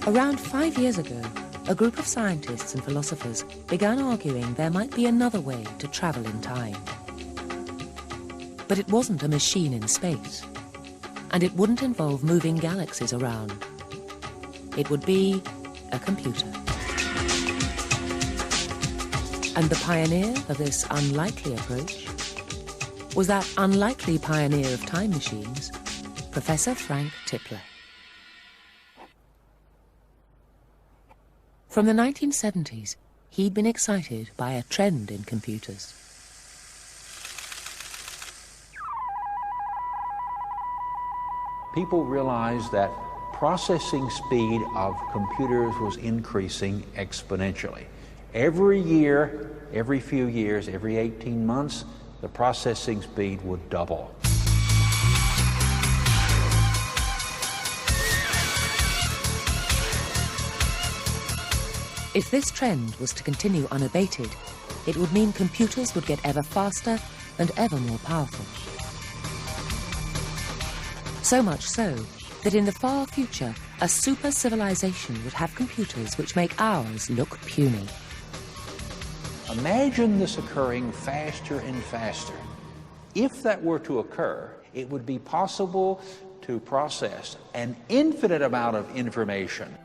Around 5 years ago, a group of scientists and philosophers began arguing there might be another way to travel in time. But it wasn't a machine in space, and it wouldn't involve moving galaxies around. It would be a computer. And the pioneer of this unlikely approach was that unlikely pioneer of time machines, Professor Frank Tipler. From the 1970s, he'd been excited by a trend in computers. People realized that processing speed of computers was increasing exponentially. Every year, every few years, every 18 months, the processing speed would double. If this trend was to continue unabated, it would mean computers would get ever faster and ever more powerful. So much so that in the far future, a super civilization would have computers which make ours look puny. Imagine this occurring faster and faster. If that were to occur, it would be possible to process an infinite amount of information.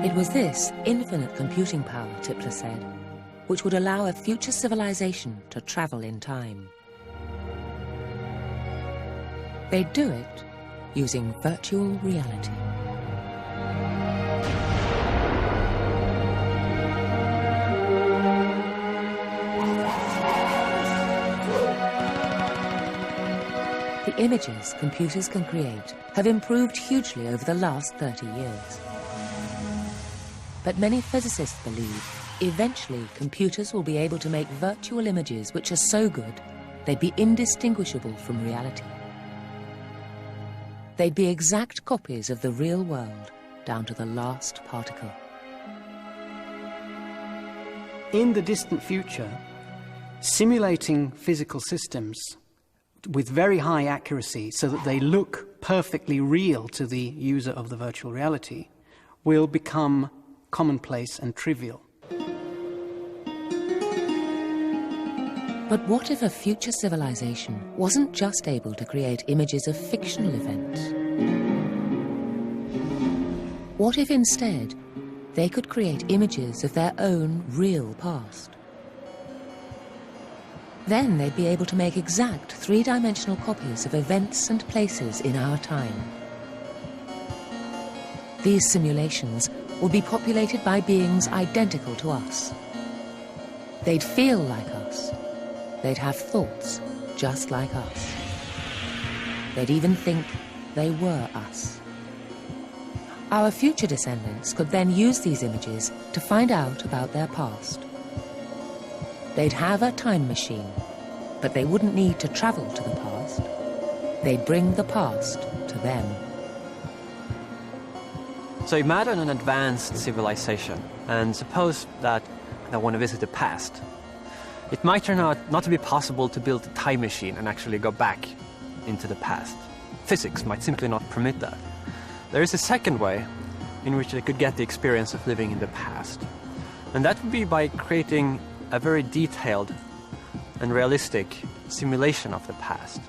It was this infinite computing power, Tipler said, which would allow a future civilization to travel in time. They'd do it using virtual reality. The images computers can create have improved hugely over the last 30 years. But many physicists believe eventually computers will be able to make virtual images which are so good they'd be indistinguishable from reality. They'd be exact copies of the real world down to the last particle. In the distant future, simulating physical systems with very high accuracy so that they look perfectly real to the user of the virtual reality will become commonplace and trivial. But what if a future civilization wasn't just able to create images of fictional events? What if instead they could create images of their own real past? Then they'd be able to make exact three-dimensional copies of events and places in our time. These simulations would be populated by beings identical to us. They'd feel like us. They'd have thoughts just like us. They'd even think they were us. Our future descendants could then use these images to find out about their past. They'd have a time machine, but they wouldn't need to travel to the past. They'd bring the past to them. So imagine an advanced civilization, and suppose that they want to visit the past. It might turn out not to be possible to build a time machine and actually go back into the past. Physics might simply not permit that. There is a second way in which they could get the experience of living in the past. And that would be by creating a very detailed and realistic simulation of the past.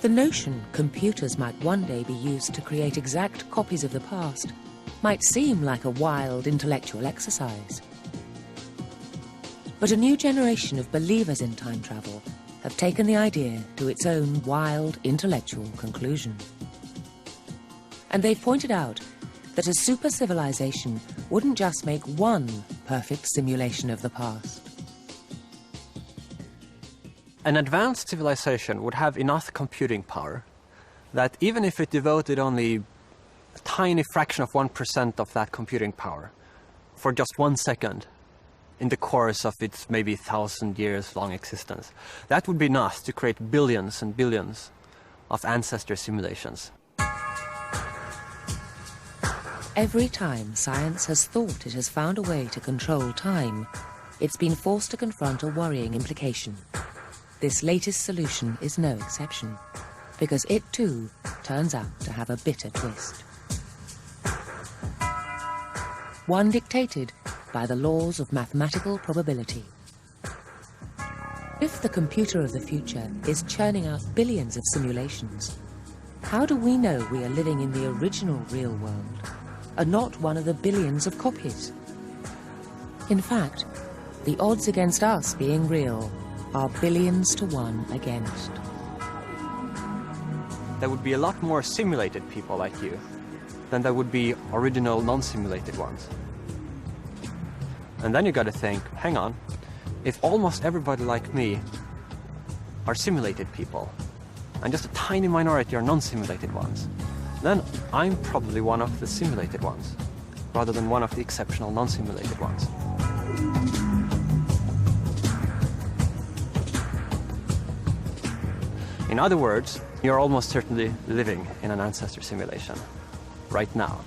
The notion computers might one day be used to create exact copies of the past might seem like a wild intellectual exercise. But a new generation of believers in time travel have taken the idea to its own wild intellectual conclusion. And they've pointed out that a super civilization wouldn't just make one perfect simulation of the past. An advanced civilization would have enough computing power that even if it devoted only a tiny fraction of 1% of that computing power for just 1 second in the course of its maybe 1,000 years long existence, that would be enough to create billions and billions of ancestor simulations. Every time science has thought it has found a way to control time, it's been forced to confront a worrying implication. This latest solution is no exception. because it too turns out to have a bitter twist. One dictated by the laws of mathematical probability. If the computer of the future is churning out billions of simulations, how do we know we are living in the original real world and not one of the billions of copies? In fact, the odds against us being real are billions to 1 against. There would be a lot more simulated people like you than there would be original non-simulated ones. And then you gotta think, hang on, if almost everybody like me are simulated people, and just a tiny minority are non-simulated ones, then I'm probably one of the simulated ones, rather than one of the exceptional non-simulated ones. In other words, you're almost certainly living in an ancestor simulation, right now.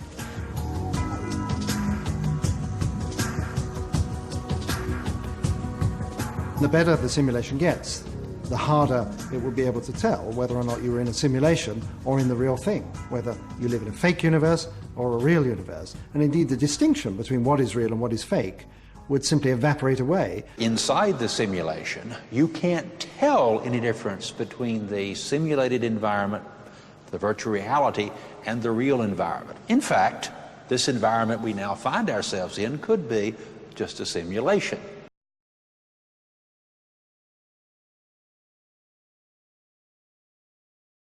The better the simulation gets, the harder it will be able to tell whether or not you're in a simulation or in the real thing, whether you live in a fake universe or a real universe. And indeed, the distinction between what is real and what is fake would simply evaporate away. Inside the simulation, you can't tell any difference between the simulated environment, the virtual reality, and the real environment. In fact, this environment we now find ourselves in could be just a simulation.